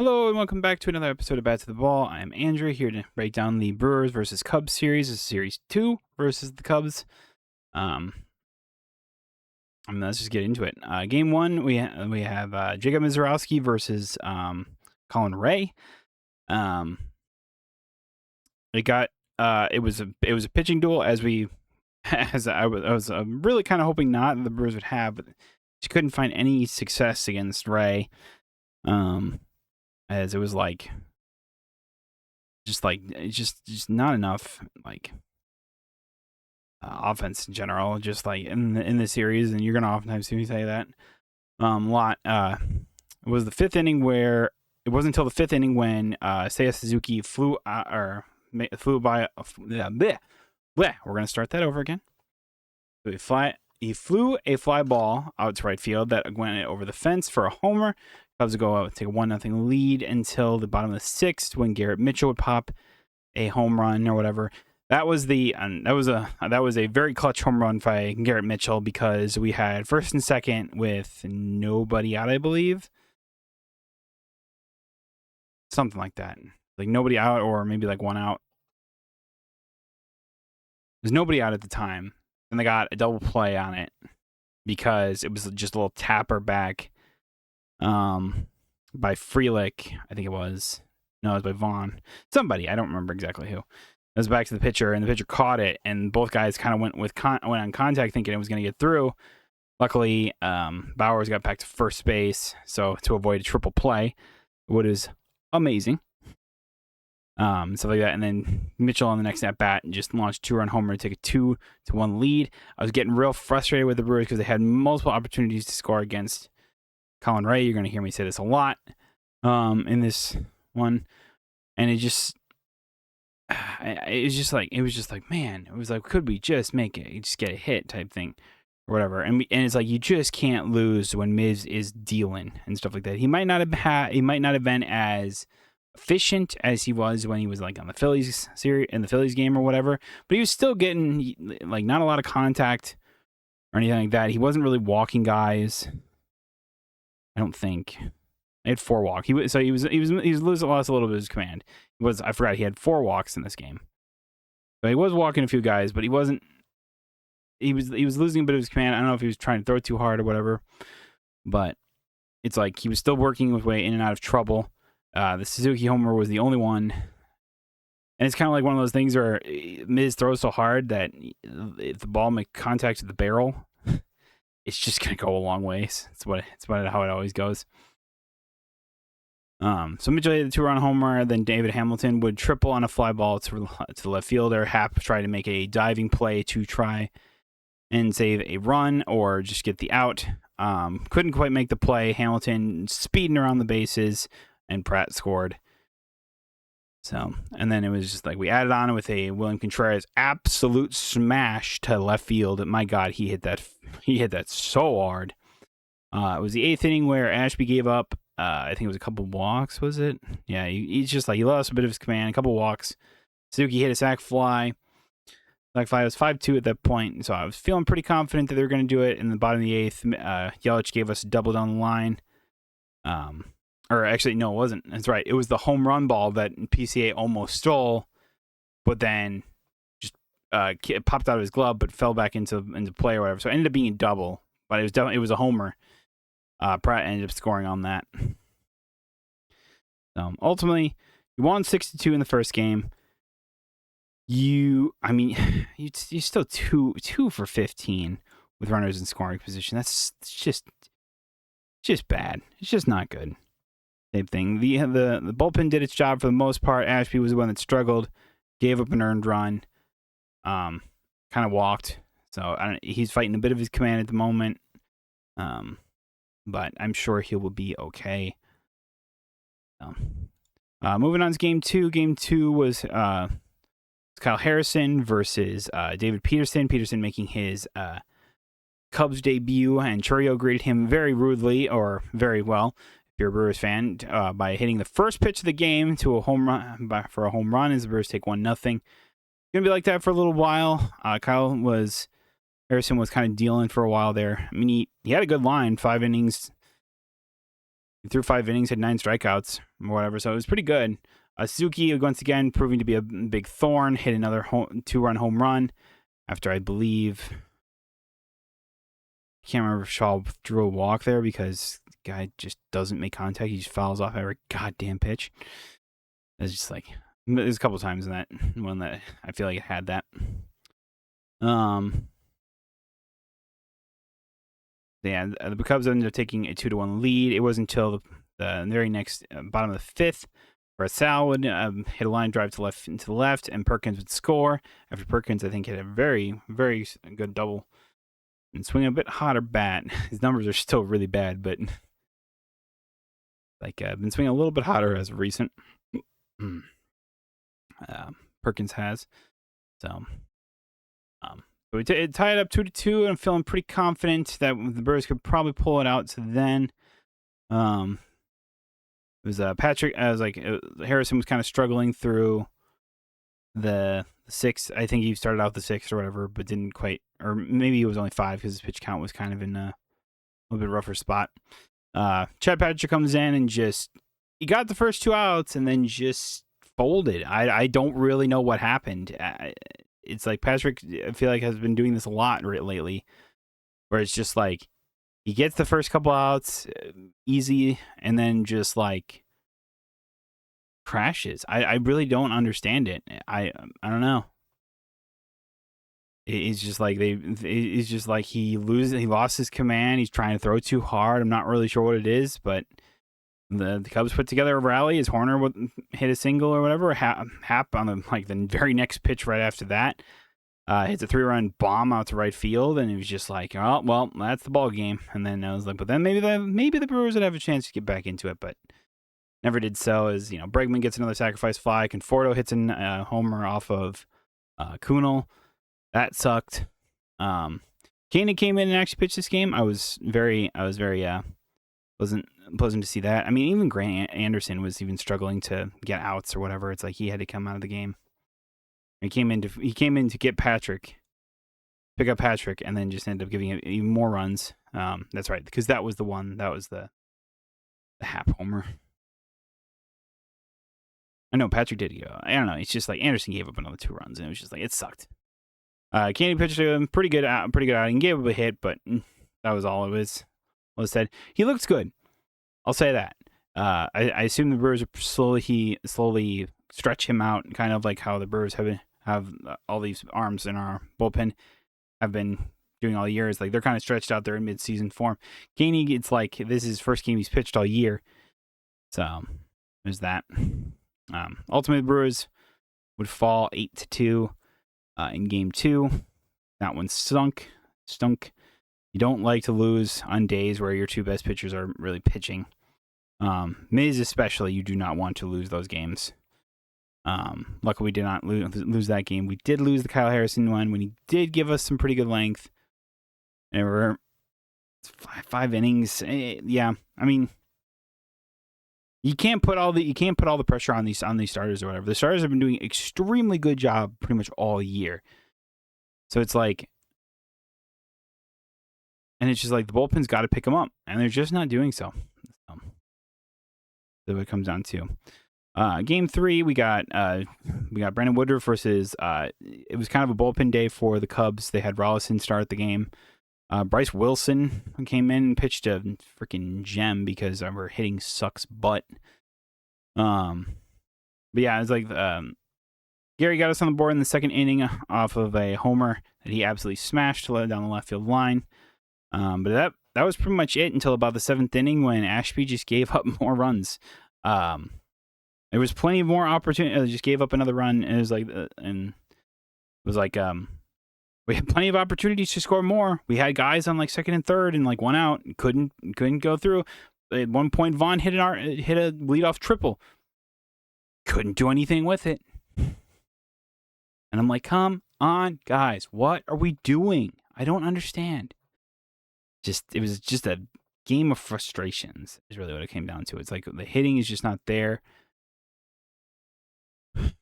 Hello and welcome back to another episode of Bat to the Ball. I'm Andrew here to break down the Brewers versus Cubs series. This is Series 2 versus the Cubs. Um, let's just get into it. Game 1, we have Jacob Mizorowski versus Colin Ray. It was a pitching duel as I was really kind of hoping not the Brewers would have, but just couldn't find any success against Ray. As it was just not enough offense in general, just like in the series, and you're gonna oftentimes see me say that. It was the fifth inning where it wasn't until the fifth inning when Seiya Suzuki flew by. Bleh. We're gonna start that over again. So he flew a fly ball out to right field that went over the fence for a homer. Cubs would go out and take a 1-0 lead until the bottom of the sixth when Garrett Mitchell would pop a home run or whatever. That was a very clutch home run by Garrett Mitchell because we had first and second with nobody out, I believe. Something like that. Like nobody out or maybe like one out. There's nobody out at the time. And they got a double play on it because it was just a little tapper back by Frelick, I think it was. No, it was by Vaughn. Somebody, I don't remember exactly who. It was back to the pitcher, and the pitcher caught it, and both guys kind of went on contact thinking it was going to get through. Luckily, Bowers got back to first base, so to avoid a triple play, which is amazing. Stuff like that, and then Mitchell on the next at bat just launched 2-run homer to take a 2-1 lead. I was getting real frustrated with the Brewers because they had multiple opportunities to score against Colin Ray. You're going to hear me say this a lot in this one, and it was just like, man, it was like, could we just make it, just get a hit type thing or whatever, and it's like you just can't lose when Miz is dealing and stuff like that. He might not have been as efficient as he was when he was like on the Phillies series in the Phillies game or whatever, but he was still getting like not a lot of contact or anything like that. He wasn't really walking guys, I don't think. He had 4 walks. He was lost a little bit of his command. I forgot he had 4 walks in this game. But he was walking a few guys, but he wasn't. He was losing a bit of his command. I don't know if he was trying to throw too hard or whatever, but it's like he was still working his way in and out of trouble. The Suzuki homer was the only one, and it's kind of like one of those things where Miz throws so hard that if the ball makes contact with the barrel, it's just gonna go a long ways. It's how it always goes. So Mitchell hit a 2-run homer, then David Hamilton would triple on a fly ball to the left fielder. Happ tried to make a diving play to try and save a run or just get the out. Couldn't quite make the play. Hamilton speeding around the bases, and Pratt scored. So, and then it was just like we added on with a William Contreras absolute smash to left field. My God, he hit that so hard. It was the 8th inning where Ashby gave up. I think it was a couple walks, was it? Yeah, he's just like, he lost a bit of his command, a couple walks. Suzuki hit a sac fly. Sac fly was 5-2 at that point, so I was feeling pretty confident that they were going to do it. In the bottom of the 8th, Yelich gave us a double down the line. Or actually, no, it wasn't. That's right. It was the home run ball that PCA almost stole, but then just it popped out of his glove, but fell back into play or whatever. So it ended up being a double, but it was a homer. Pratt ended up scoring on that. So ultimately, you won 6-2 in the first game. You're still 2 for 15 with runners in scoring position. That's just bad. It's just not good. Same thing. The bullpen did its job for the most part. Ashby was the one that struggled, gave up an earned run, kind of walked. So he's fighting a bit of his command at the moment. But I'm sure he will be okay. So, moving on to Game 2. Game 2 was Kyle Harrison versus David Peterson. Peterson making his Cubs debut, and Churio greeted him very rudely, or very well, if you're a Brewers fan, by hitting the first pitch of the game to a home run for a home run as the Brewers take 1-0. Gonna be like that for a little while. Harrison was kind of dealing for a while there. I mean, he had a good line, 5 innings, He threw 5 innings, had 9 strikeouts, or whatever. So it was pretty good. Suzuki, once again, proving to be a big thorn, hit another 2-run home run after, I believe, I can't remember if Shaw drew a walk there because the guy just doesn't make contact. He just fouls off every goddamn pitch. It's just like, there's a couple times in that one that I feel like it had that. Yeah, the Cubs ended up taking a 2-1 lead. It wasn't until the very next bottom of the 5th where Sal would hit a line drive to the left, and Perkins would score. After Perkins, I think, hit a very, very good double and swing a bit hotter bat. His numbers are still really bad, but like been swinging a little bit hotter as of recent. Perkins has. So we tied up 2-2, and I'm feeling pretty confident that the Brewers could probably pull it out. So then, it was Patrick. I was like, Harrison was kind of struggling through the 6th. I think he started out the 6th or whatever, but didn't quite, or maybe it was only 5 because his pitch count was kind of in a little bit rougher spot. Chad Patrick comes in and he got the first 2 outs and then just folded. I don't really know what happened. It's like Patrick, I feel like, has been doing this a lot lately, where it's just like he gets the first couple outs easy and then just like crashes. I really don't understand it. I don't know. It's just like it's just like he lost his command. He's trying to throw too hard. I'm not really sure what it is, but the Cubs put together a rally. As Horner would hit a single or whatever, Hap on the very next pitch right after that, hits a 3-run bomb out to right field, and it was just like, oh well, that's the ball game. And then I was like, but then maybe the Brewers would have a chance to get back into it, but never did so. As Bregman gets another sacrifice fly, Conforto hits a homer off of Kunal. That sucked. Kane came in and actually pitched this game. I was very pleasant to see that. I mean, even Grant Anderson was even struggling to get outs or whatever. It's like he had to come out of the game. He came in to get pick up Patrick, and then just ended up giving him even more runs. That's right, because that was the Hap homer. I know Patrick did go. I don't know. It's just like Anderson gave up another 2 runs, and it was just like it sucked. Candy pitched a pretty good outing. Gave up a hit, but that was all it was said. He looks good. I'll say that. I assume the Brewers are slowly stretch him out, kind of like how the Brewers have all these arms in our bullpen have been doing all year. It's like they're kind of stretched out there in mid-season form. Caney, it's like this is his first game he's pitched all year. So there's that. Ultimately, the Brewers would fall 8-2 in Game 2. That one stunk. You don't like to lose on days where your 2 best pitchers are really pitching. Miz especially, you do not want to lose those games. Luckily, we did not lose that game. We did lose the Kyle Harrison one when he did give us some pretty good length. And we're 5 innings. Yeah, I mean, you can't put all the pressure on these starters or whatever. The starters have been doing extremely good job pretty much all year. So it's like, and it's just like the bullpen's got to pick them up, and they're just not doing so. That's what it comes down to. Game 3, we got Brandon Woodruff versus. It was kind of a bullpen day for the Cubs. They had Rollison start the game. Bryce Wilson came in and pitched a freaking gem because our hitting sucks butt. But yeah, it's like Gary got us on the board in the 2nd inning off of a homer that he absolutely smashed down the left field line. But that was pretty much it until about the 7th inning when Ashby just gave up more runs. There was plenty of more opportunity. Just gave up another run, and it was like, we had plenty of opportunities to score more. We had guys on like 2nd and 3rd and like 1 out, couldn't go through. At one point, Vaughn hit a leadoff triple, couldn't do anything with it. And I'm like, come on, guys, what are we doing? I don't understand. It was just a game of frustrations is really what it came down to. It's like the hitting is just not there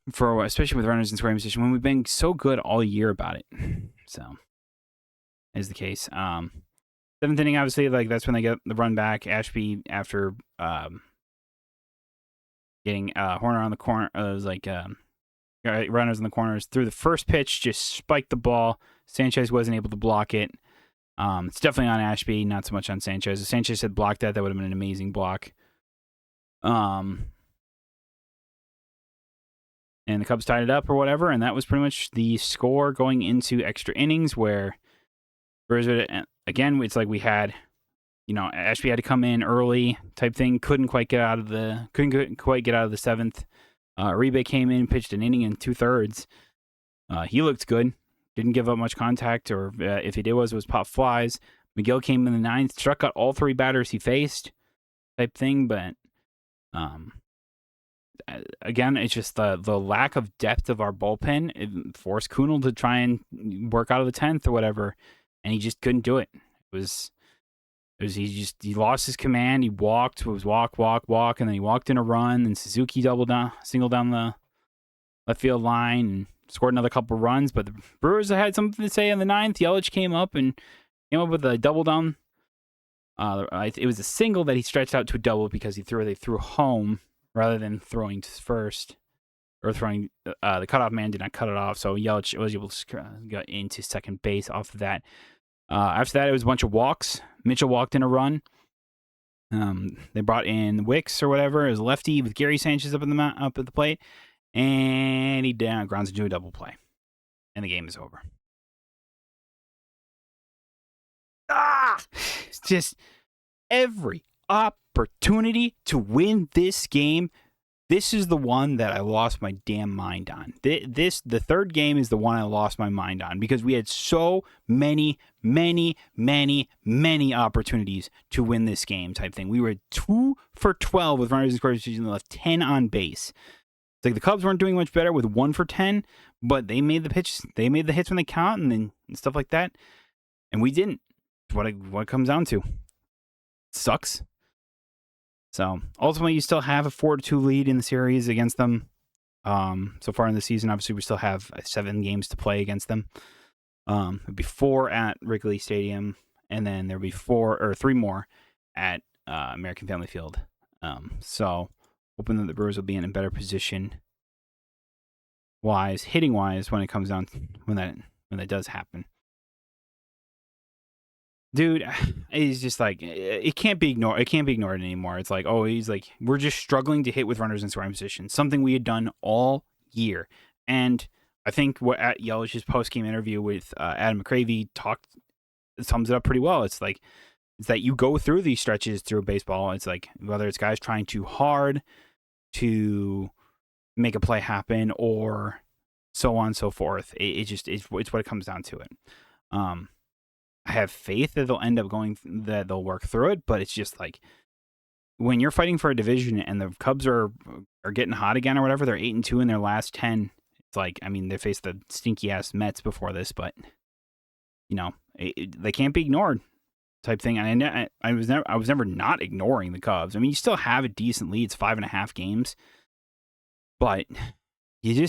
especially with runners in scoring position when we've been so good all year about it. So is the case. 7th 7th inning, obviously, like that's when they get the run back. Ashby, after getting Horner on the corner, it was like runners in the corners, threw the first pitch, just spiked the ball. Sanchez wasn't able to block it. It's definitely on Ashby, not so much on Sanchez. If Sanchez had blocked that would have been an amazing block. And the Cubs tied it up or whatever, and that was pretty much the score going into extra innings, where Brewers, again, it's like we had, Ashby had to come in early type thing, couldn't quite get out of the 7th. Uribe came in, pitched an inning and 2/3. He looked good, didn't give up much contact, or if he did was pop flies. Miguel came in the 9th, struck out all 3 batters he faced type thing, but again, it's just the lack of depth of our bullpen. It forced Kunal to try and work out of the 10th or whatever, and he just couldn't do it. He lost his command. He walked. It was walk, and then he walked in a run. And Suzuki singled down the left field line and scored another couple runs. But the Brewers had something to say in the 9th. Yelich came up with a double down. It was a single that he stretched out to a double because they threw home rather than throwing to first, or throwing. The cutoff man did not cut it off, so Yelich was able to get into second base off of that. After that, it was a bunch of walks. Mitchell walked in a run. They brought in Wicks or whatever as lefty with Gary Sanchez up at the plate, and he grounds into a double play, and the game is over. It's just every opportunity to win this game. This is the one that I lost my damn mind on. The third game is the one I lost my mind on because we had so many opportunities to win this game type thing. We were 2 for 12 with runners in scoring position, left 10 on base. It's like the Cubs weren't doing much better with 1 for 10, but they made the hits when they count and stuff like that, and we didn't. It's what it comes down to. It sucks. So ultimately, you still have a 4-2 lead in the series against them. So far in the season, obviously, we still have 7 games to play against them. There'll be 4 at Wrigley Stadium, and then there'll be 3 more at American Family Field. So hoping that the Brewers will be in a better position, hitting wise, when it comes down when that does happen. Dude, he's just like, it can't be ignored. It can't be ignored anymore. It's like, we're just struggling to hit with runners in scoring position, something we had done all year. And I think what at Yelich's post-game interview with Adam McCravey sums it up pretty well. It's that you go through these stretches through baseball. It's like, whether it's guys trying too hard to make a play happen or so on and so forth. It's what it comes down to it. I have faith that they'll work through it, but it's just like when you're fighting for a division and the Cubs are getting hot again or whatever, they're 8-2 in their last 10. It's like, I mean, they faced the stinky ass Mets before this, but they can't be ignored type thing. And I was never not ignoring the Cubs. I mean, you still have a decent lead. It's 5.5 games, but you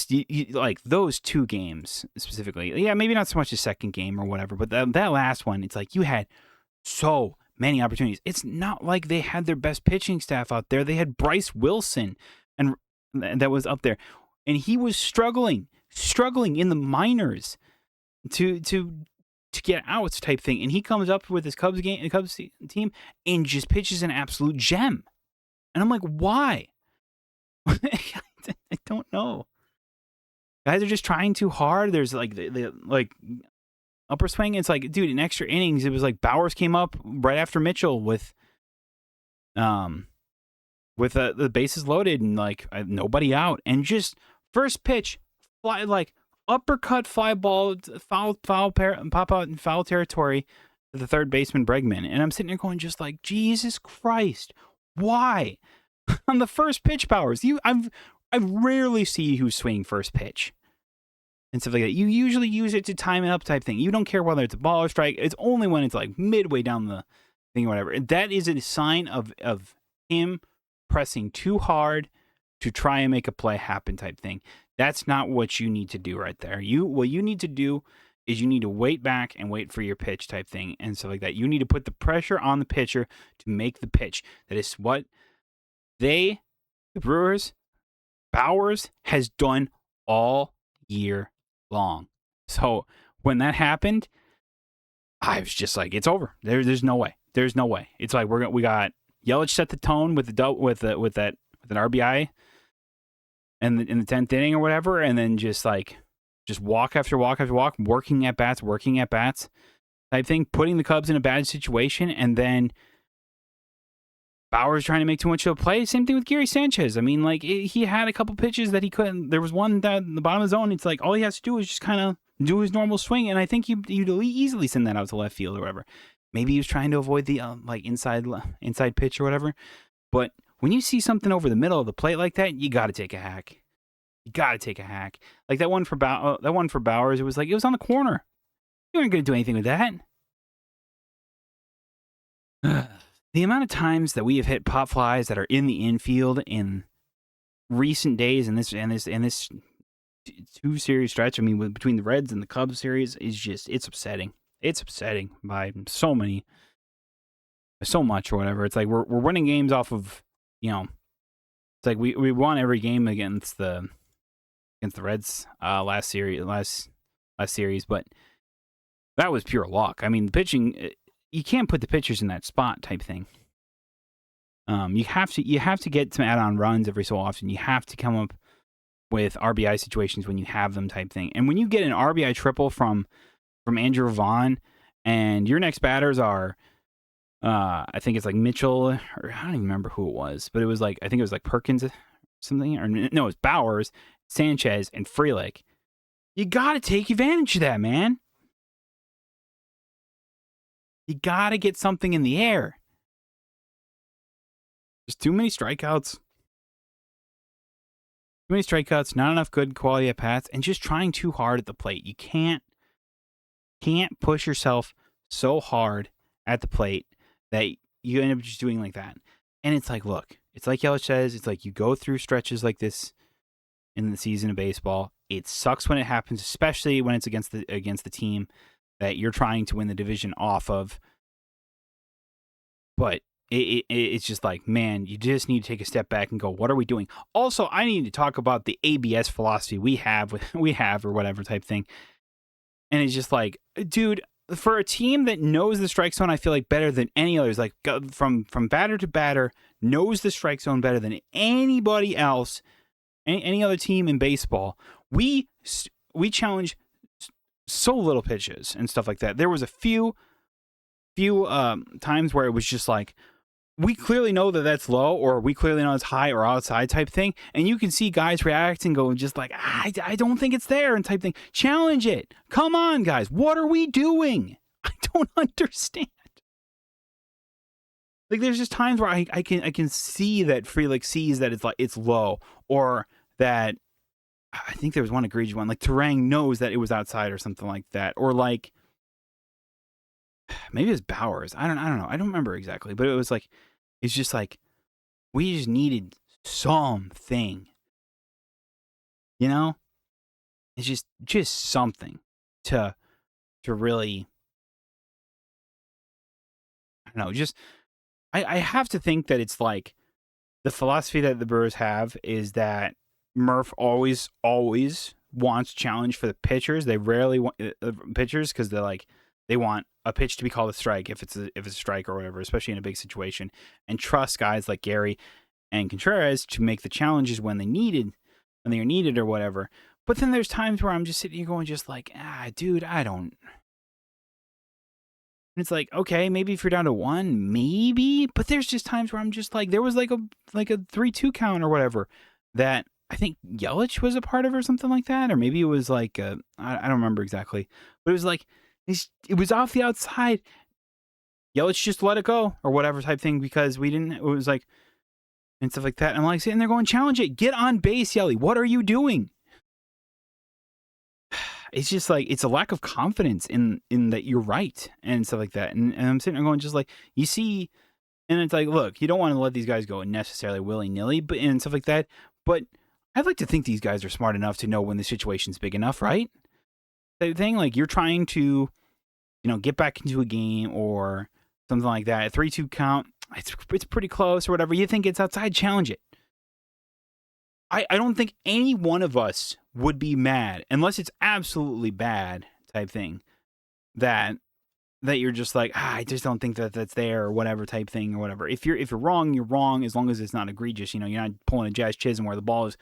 like those 2 games specifically. Yeah, maybe not so much the second game or whatever, but that last one, it's like you had so many opportunities. It's not like they had their best pitching staff out there. They had Bryce Wilson, and that was up there, and he was struggling in the minors to get outs type thing, and he comes up with his Cubs team and just pitches an absolute gem, and I'm like, why? I don't know. Guys are just trying too hard. There's like the upper swing. It's like, dude, in extra innings, it was like Bowers came up right after Mitchell with the bases loaded and like nobody out, and just first pitch fly, like uppercut fly ball, foul pop out in foul territory to the third baseman Bregman, and I'm sitting there going just like, Jesus Christ, why? On the first pitch, Bowers, I rarely see who's swinging first pitch and stuff like that. You usually use it to time it up type thing. You don't care whether it's a ball or strike. It's only when it's like midway down the thing or whatever. That is a sign of him pressing too hard to try and make a play happen type thing. That's not what you need to do right there. What you need to do is you need to wait back and wait for your pitch type thing and stuff like that. You need to put the pressure on the pitcher to make the pitch. That is what the Brewers, Bowers has done all year long. So when that happened, I was just like, it's over. There's no way. There's no way. It's like we got Yelich set the tone with an RBI and in the 10th inning or whatever, and then just walk after walk after walk, working at bats type thing, putting the Cubs in a bad situation, and then Bauer's trying to make too much of a play. Same thing with Gary Sanchez. I mean, like, he had a couple pitches that he couldn't. There was one that in the bottom of the zone. It's like all he has to do is just kind of do his normal swing, and I think you'd easily send that out to left field or whatever. Maybe he was trying to avoid the inside pitch or whatever. But when you see something over the middle of the plate like that, you got to take a hack. You got to take a hack. Like that one for Bowers. It was on the corner. You weren't going to do anything with that. The amount of times that we have hit pop flies that are in the infield in recent days in this 2-series stretch, I mean, between the Reds and the Cubs series, is just, it's upsetting. It's upsetting by so much or whatever. It's like we're winning games off of, it's like we won every game against the Reds last series, but that was pure luck. I mean, the pitching, you can't put the pitchers in that spot type thing. You have to get some add-on runs every so often. You have to come up with RBI situations when you have them type thing. And when you get an RBI triple from Andrew Vaughn, and your next batters are, I think it's like Mitchell, or I don't even remember who it was, but it was like, I think it was like Perkins or something, or no, it's Bowers, Sanchez, and Frelick. You got to take advantage of that, man. You got to get something in the air. There's too many strikeouts. Not enough good quality at bats, and just trying too hard at the plate. You can't push yourself so hard at the plate that you end up just doing like that. And it's like, look, it's like Yelich says, it's like you go through stretches like this in the season of baseball. It sucks when it happens, especially when it's against the team that you're trying to win the division off of. But it's just like, man, you just need to take a step back and go, what are we doing? Also, I need to talk about the ABS philosophy we have or whatever type thing. And it's just like, dude, for a team that knows the strike zone, I feel like better than any others, like from batter to batter, knows the strike zone better than anybody else, any other team in baseball. We challenge so little pitches and stuff like that. There was a few times where it was just like, we clearly know that that's low, or we clearly know it's high or outside type thing. And you can see guys react and go just like, I don't think it's there and type thing. Challenge it. Come on, guys. What are we doing? I don't understand. Like, there's just times where I can see that Frelick sees that it's low, or that I think there was one egregious one, like Terang knows that it was outside or something like that, or like maybe it was Bowers. I don't know. I don't remember exactly, but it was like, it's just like, we just needed something, It's just something to really, I don't know, just, I have to think that it's like the philosophy that the Brewers have is that Murph always wants challenge for the pitchers. They rarely want pitchers, because they're like, they want a pitch to be called a strike if it's a strike or whatever, especially in a big situation, and trust guys like Gary and Contreras to make the challenges when they are needed or whatever. But then there's times where I'm just sitting here going just like, dude, I don't. And it's like, okay, maybe if you're down to 1, maybe, but there's just times where I'm just like, there was like a 3-2 count or whatever that I think Yelich was a part of or something like that, or maybe it was like I don't remember exactly, but it was like, it was off the outside. Yelich just let it go or whatever type thing, because we didn't. It was like, and stuff like that. And I'm like sitting there going, challenge it, get on base, Yelly. What are you doing? It's just like, it's a lack of confidence in that you're right and stuff like that. And I'm sitting there going just like, you see, and it's like, look, you don't want to let these guys go necessarily willy-nilly, but and stuff like that. But I'd like to think these guys are smart enough to know when the situation's big enough, right? type thing. Like you're trying to, get back into a game or something like that. A 3-2 count, it's pretty close or whatever. You think it's outside, challenge it. I don't think any one of us would be mad unless it's absolutely bad type thing that you're just like, I just don't think that's there or whatever type thing or whatever. If you're wrong, you're wrong as long as it's not egregious. You're not pulling a Jazz Chisholm where the ball is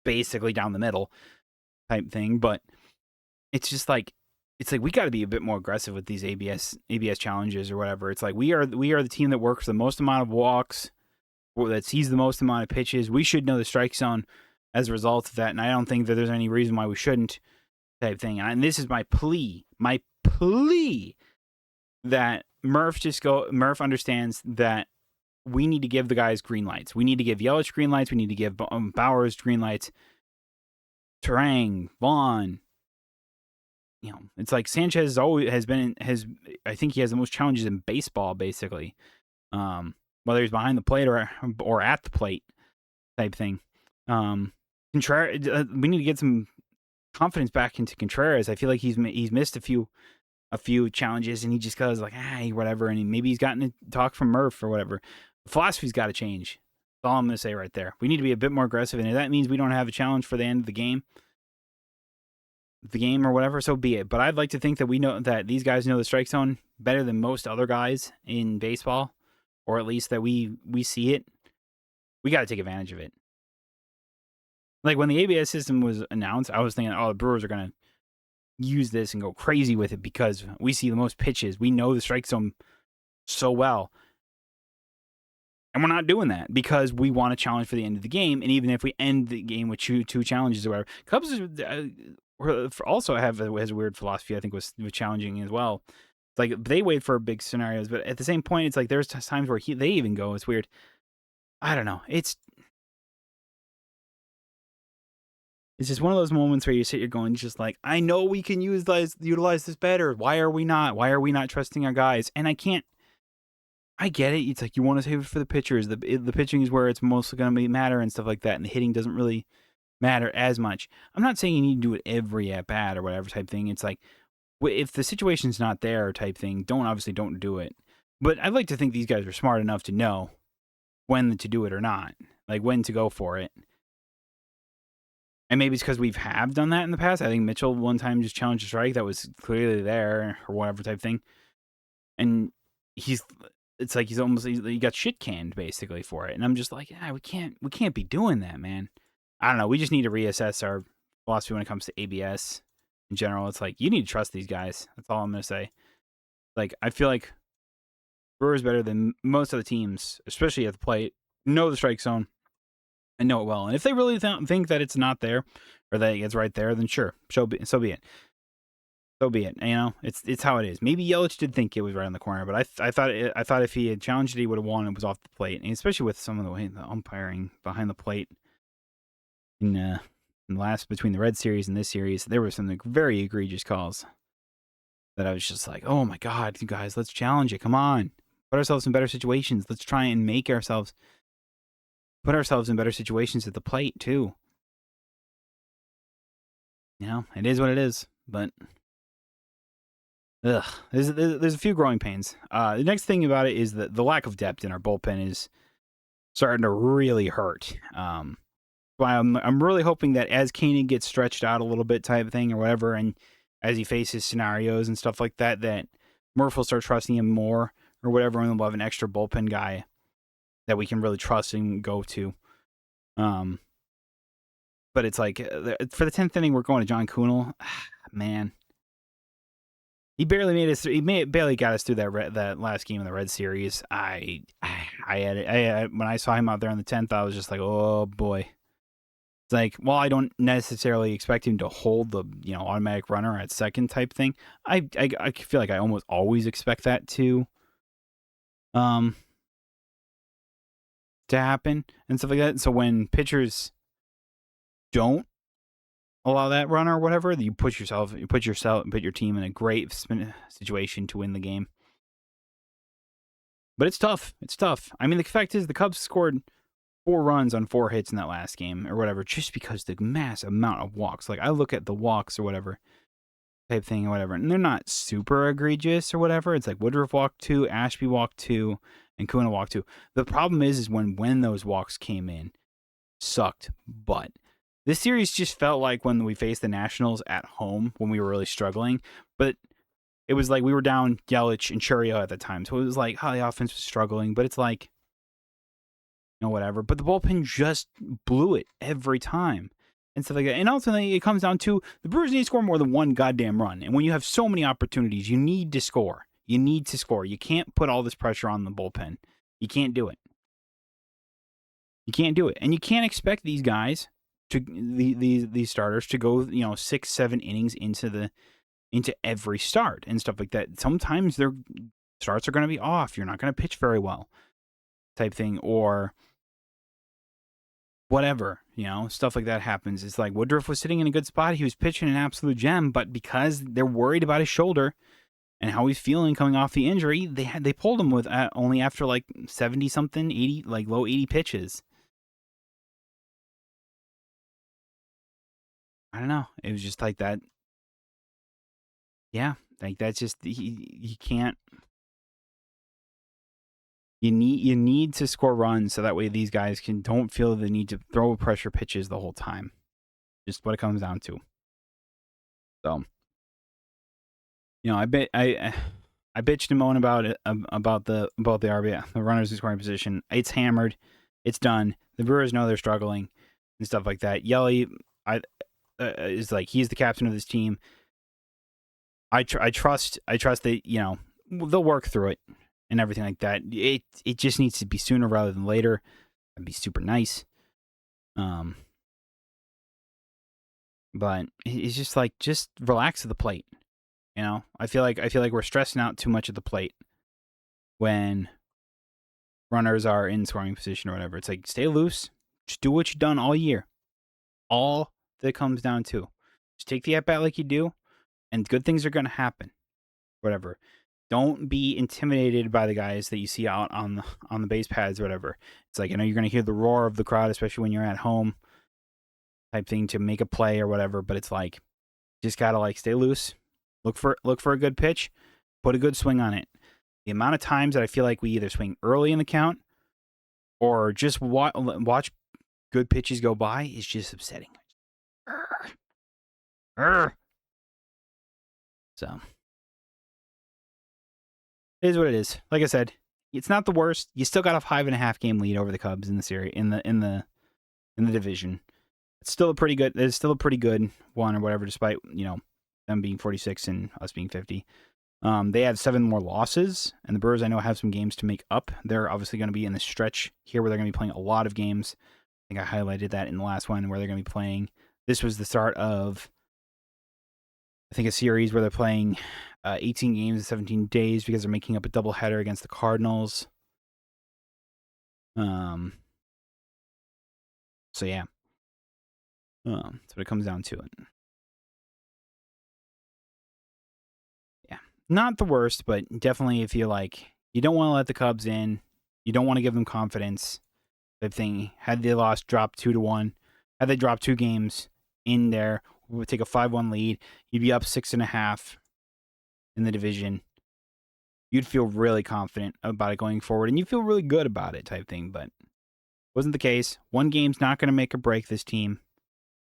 basically down the middle type thing. But it's just like, we got to be a bit more aggressive with these ABS challenges or whatever. It's like we are the team that works the most amount of walks, or that sees the most amount of pitches. We should know the strike zone as a result of that, and I don't think that there's any reason why we shouldn't type thing. And this is my plea that Murph understands that we need to give the guys green lights. We need to give Yelich green lights. We need to give Bowers green lights. Terang, Vaughn. It's like Sanchez I think he has the most challenges in baseball, basically. Whether he's behind the plate or at the plate type thing. Contreras, we need to get some confidence back into Contreras. I feel like he's missed a few challenges, and he just goes like, whatever, and maybe he's gotten a talk from Murph or whatever. The philosophy's got to change. That's all I'm going to say right there. We need to be a bit more aggressive, and if that means we don't have a challenge for the end of the game or whatever, so be it. But I'd like to think that we know that these guys know the strike zone better than most other guys in baseball, or at least that we see it. We got to take advantage of it. Like when the ABS system was announced, I was thinking, the Brewers are going to use this and go crazy with it because we see the most pitches. We know the strike zone so well. And we're not doing that because we want a challenge for the end of the game. And even if we end the game with two challenges or whatever, Cubs also has a weird philosophy, I think, with challenging as well. It's like they wait for big scenarios, but at the same point, it's like there's times where they even go. It's weird. I don't know. It's just one of those moments where you sit, you're going, just like, I know we can utilize this better. Why are we not? Why are we not trusting our guys? And I get it. It's like you want to save it for the pitchers. The pitching is where it's mostly going to matter and stuff like that. And the hitting doesn't really matter as much. I'm not saying you need to do it every at bat or whatever type thing. It's like, if the situation's not there type thing, don't do it. But I'd like to think these guys are smart enough to know when to do it or not. Like when to go for it. And maybe it's because we have done that in the past. I think Mitchell one time just challenged a strike that was clearly there or whatever type thing. And it's like he got shit canned basically for it. And I'm just like, we can't be doing that, man. I don't know. We just need to reassess our philosophy when it comes to ABS in general. It's like, you need to trust these guys. That's all I'm going to say. Like, I feel like Brewers better than most of the teams, especially at the plate, know the strike zone. I know it well. And if they really think that it's not there or that it's right there, then sure, so be it. So be it. It's how it is. Maybe Yelich did think it was right on the corner, but I thought if he had challenged it, he would have won. It was off the plate, and especially with some of the umpiring behind the plate in between the Red Series and this series, there were some very egregious calls that I was just like, oh my God, you guys, let's challenge it. Come on, put ourselves in better situations. Let's try and put ourselves in better situations at the plate too. It is what it is, but there's a few growing pains. The next thing about it is that the lack of depth in our bullpen is starting to really hurt. Why I'm really hoping that as Koenig gets stretched out a little bit type of thing or whatever, and as he faces scenarios and stuff like that, that Murph will start trusting him more or whatever, and we'll have an extra bullpen guy that we can really trust and go to. But it's like, for the 10th inning, we're going to John Kunal. Man. He barely made us. Barely got us through that last game in the Red Series. When I saw him out there on the 10th, I was just like, oh boy. It's like, well, I don't necessarily expect him to hold the automatic runner at second type thing. I feel like I almost always expect that to happen and stuff like that. So when pitchers don't allow that runner or whatever, you put your team in a great situation to win the game. But it's tough. I mean, the fact is the Cubs scored 4 runs on 4 hits in that last game or whatever, just because the mass amount of walks. Like, I look at the walks or whatever, type thing or whatever. And they're not super egregious or whatever. It's like Woodruff walked 2, Ashby walked 2, and Kuna walked 2. The problem is when those walks came in, sucked butt. This series just felt like when we faced the Nationals at home when we were really struggling, but it was like we were down Yelich and Churio at the time. So it was like, the offense was struggling, but it's like, whatever. But the bullpen just blew it every time and stuff like that. And ultimately, it comes down to the Brewers need to score more than one goddamn run. And when you have so many opportunities, you need to score. You need to score. You can't put all this pressure on the bullpen. You can't do it. You can't do it. And you can't expect these guys these starters to go 6-7 innings into every start and stuff like that. Sometimes their starts are going to be off. You're not going to pitch very well, type thing, or whatever, stuff like that happens. It's like Woodruff was sitting in a good spot. He was pitching an absolute gem, but because they're worried about his shoulder and how he's feeling coming off the injury, they pulled him with only after like 70 something, 80, like low 80 pitches. I don't know. It was just like that. Yeah, like that's just he can't. You need to score runs so that way these guys don't feel the need to throw pressure pitches the whole time. Just what it comes down to. So, I bitched and moaned about it about the RBI, the runners in scoring position. It's hammered. It's done. The Brewers know they're struggling and stuff like that. Yelly, is like he's the captain of this team. I trust that they'll work through it and everything like that. It just needs to be sooner rather than later. That'd be super nice. But it's just like just relax at the plate. I feel like we're stressing out too much at the plate when runners are in scoring position or whatever. It's like stay loose. Just do what you've done all year. All that comes down to. Just take the at bat like you do, and good things are going to happen. Whatever. Don't be intimidated by the guys that you see out on the base pads or whatever. It's like, you're going to hear the roar of the crowd, especially when you're at home, type thing, to make a play or whatever. But it's like, just got to stay loose. Look for a good pitch. Put a good swing on it. The amount of times that I feel like we either swing early in the count or just watch good pitches go by is just upsetting. So it is what it is. Like I said, it's not the worst. You still got a 5.5 game lead over the Cubs in the series in the division. It's still a pretty good. It's still a pretty good one or whatever, despite them being 46 and us being 50. They have 7 more losses, and the Brewers I know have some games to make up. They're obviously going to be in the stretch here where they're going to be playing a lot of games. I think I highlighted that in the last one where they're going to be playing. This was the start of, I think, a series where they're playing 18 games in 17 days because they're making up a doubleheader against the Cardinals. So yeah, that's what it comes down to. It. Yeah, not the worst, but definitely if you you don't want to let the Cubs in, you don't want to give them confidence. Type thing. Had they dropped 2-1, had they dropped 2 games in there, we would take a 5-1 lead. You'd be up 6.5 in the division. You'd feel really confident about it going forward, and you feel really good about it, type thing. But wasn't the case. One game's not going to make or break this team,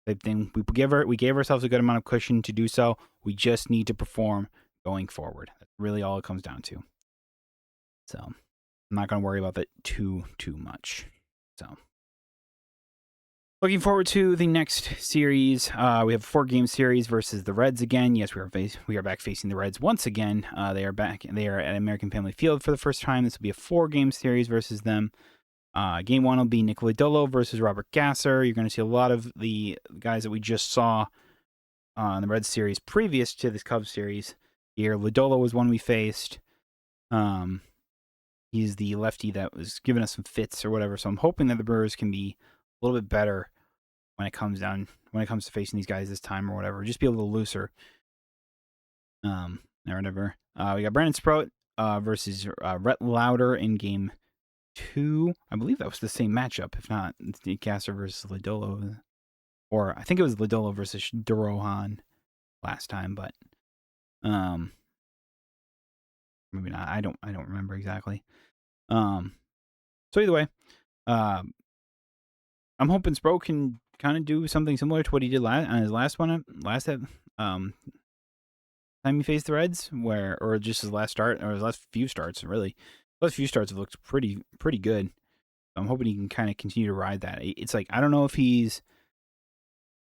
type thing. We gave ourselves a good amount of cushion to do so. We just need to perform going forward. That's really all it comes down to. So I'm not going to worry about that too much. So. Looking forward to the next series. We have a 4-game series versus the Reds again. Yes, we are back facing the Reds once again. They are back. They are at American Family Field for the first time. This will be a 4-game series versus them. Game 1 will be Nick Lodolo versus Robert Gasser. You're going to see a lot of the guys that we just saw in the Reds series previous to this Cubs series. Here, Lodolo was one we faced. He's the lefty that was giving us some fits or whatever. So I'm hoping that the Brewers can be a little bit better when it comes to facing these guys this time or whatever. Just be a little looser. Or whatever. We got Brandon Sproat versus Rhett Lauder in game 2. I believe that was the same matchup, if not Gasser versus Lodolo. Or I think it was Lodolo versus Durohan last time, but Maybe not. I don't remember exactly. So either way, um, I'm hoping Sproul can kind of do something similar to what he did on his last um time he faced the Reds, or just his last start, or his last few starts. Really, last few starts have looked pretty good. I'm hoping he can kind of continue to ride that. It's like I don't know if he's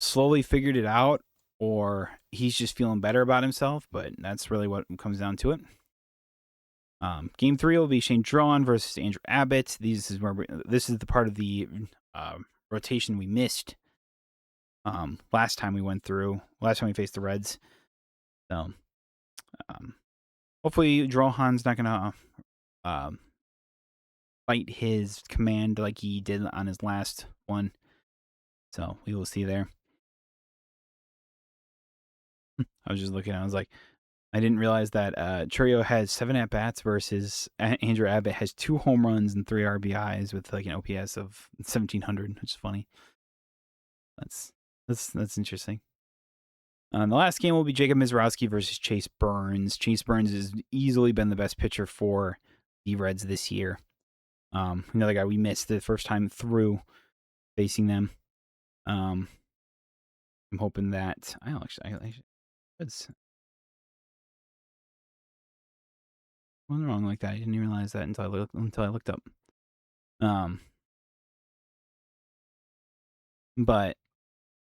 slowly figured it out or he's just feeling better about himself, but that's really what comes down to it. Game 3 will be Shane Drawn versus Andrew Abbott. This is the part of the rotation we missed last time we faced the Reds. So hopefully Drohan's not gonna fight his command like he did on his last one. So we will see there. I was just looking. I was like, I didn't realize that Churio has 7 at bats versus Andrew Abbott has 2 home runs and 3 RBIs with like an OPS of 1700, which is funny. That's interesting. The last game will be Jacob Mizrowski versus Chase Burns. Chase Burns has easily been the best pitcher for the Reds this year. Another guy we missed the first time through facing them. I'm hoping that I Reds wasn't wrong like that. I didn't even realize that until I looked up. But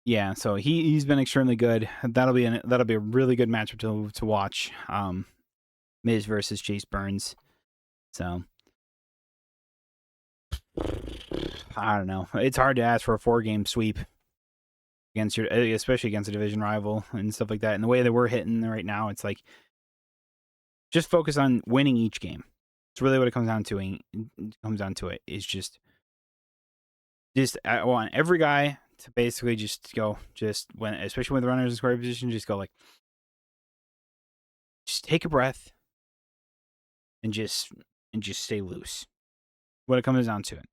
yeah, so he's been extremely good. That'll be a really good matchup to watch. Miz versus Chase Burns. So I don't know. It's hard to ask for a 4-game sweep against especially against a division rival and stuff like that. And the way that we're hitting right now, it's like just focus on winning each game. It's really what it comes down to. Is just I want every guy to basically just go, especially when the runners in scoring position, just go like, just take a breath and just stay loose. What it comes down to it,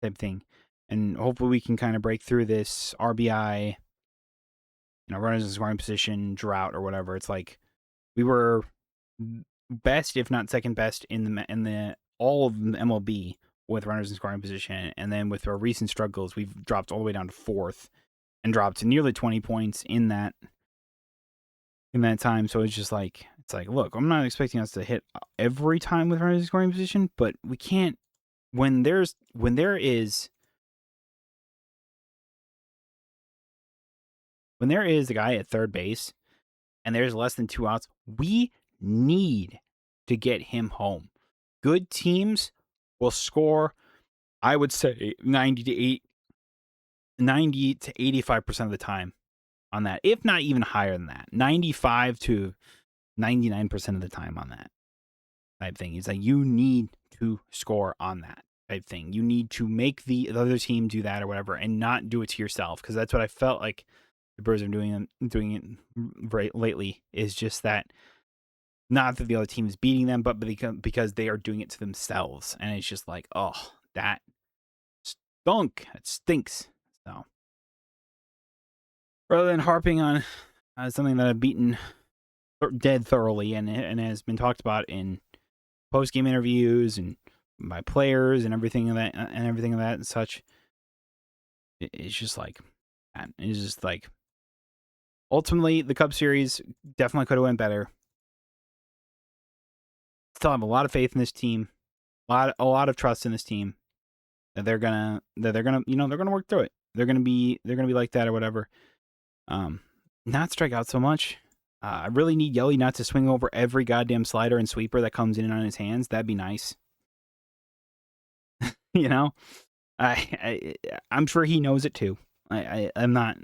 type thing, and hopefully we can kind of break through this RBI, runners in scoring position drought or whatever. It's like we were best, if not second best, in the all of the MLB with runners in scoring position, and then with our recent struggles, we've dropped all the way down to 4th and dropped to nearly 20 points in that time. So it's like, look, I'm not expecting us to hit every time with runners in scoring position, but we can't when there is a guy at third base and there's less than 2 outs, we need to get him home. Good teams will score, I would say 90 to 85% of the time on that, if not even higher than that. 95 to 99% of the time on that type thing. It's like you need to score on that type thing. You need to make the other team do that or whatever and not do it to yourself, because that's what I felt like the Brewers are doing it right lately, is just that. Not that the other team is beating them, but because they are doing it to themselves. And it's just like, oh, that stunk. It stinks. So rather than harping on something that I've beaten dead thoroughly and has been talked about in post-game interviews and by players and everything of that and such, it's just like, ultimately the Cubs series definitely could have went better. Still have a lot of faith in this team, a lot of trust in this team that they're gonna work through it. They're gonna be like that or whatever. Not strike out so much. I really need Yelly not to swing over every goddamn slider and sweeper that comes in on his hands. That'd be nice. I'm sure he knows it too. I'm not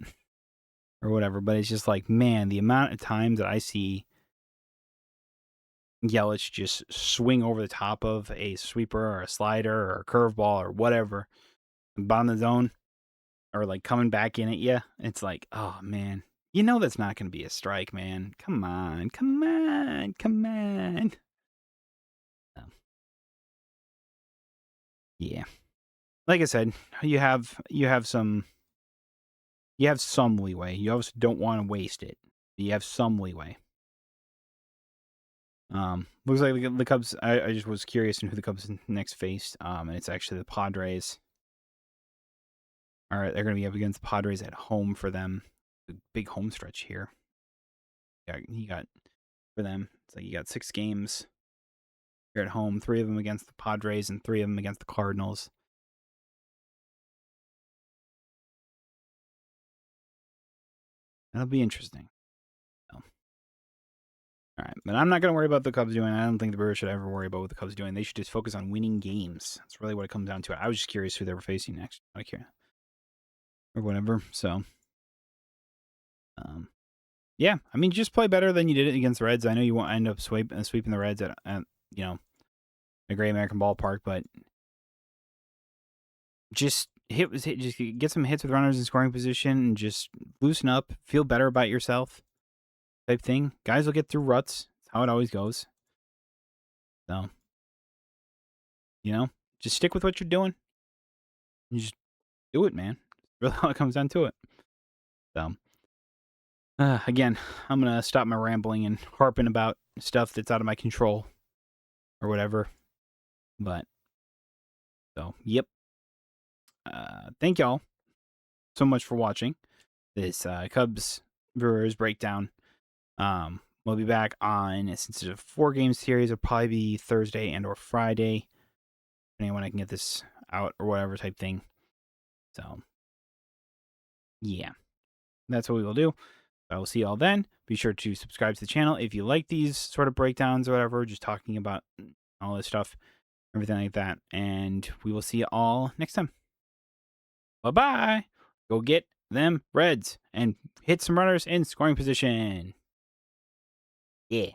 or whatever, but it's just like, man, the amount of times that I see Yelich just swing over the top of a sweeper or a slider or a curveball or whatever, bottom of the zone, or like coming back in at you. It's like, oh man, that's not going to be a strike, man. Come on. Yeah, like I said, you have some leeway. You obviously don't want to waste it. You have some leeway. Looks like the Cubs. I just was curious in who the Cubs next faced. And it's actually the Padres. All right, they're going to be up against the Padres at home for them. Big home stretch here. Yeah, you got for them. It's like you got 6 games here at home. 3 of them against the Padres and 3 of them against the Cardinals. That'll be interesting. All right, but I'm not going to worry about the Cubs doing. I don't think the Brewers should ever worry about what the Cubs doing. They should just focus on winning games. That's really what it comes down to. I was just curious who they were facing next. I care or whatever. So, yeah, I mean, just play better than you did it against the Reds. I know you won't end up sweeping the Reds at a Great American Ballpark, but just just get some hits with runners in scoring position and just loosen up, feel better about yourself, type thing. Guys will get through ruts. That's how it always goes. So, just stick with what you're doing. You just do it, man. Really, all it comes down to it. So, again, I'm gonna stop my rambling and harping about stuff that's out of my control or whatever. But so, yep. Thank y'all so much for watching this Cubs Brewers breakdown. We'll be back on, since it's a 4-game series, it'll probably be Thursday and or Friday, depending on when I can get this out or whatever type thing. So, yeah, that's what we will do. I will see y'all then. Be sure to subscribe to the channel if you like these sort of breakdowns or whatever, just talking about all this stuff, everything like that. And we will see you all next time. Bye-bye. Go get them Reds and hit some runners in scoring position. Yeah.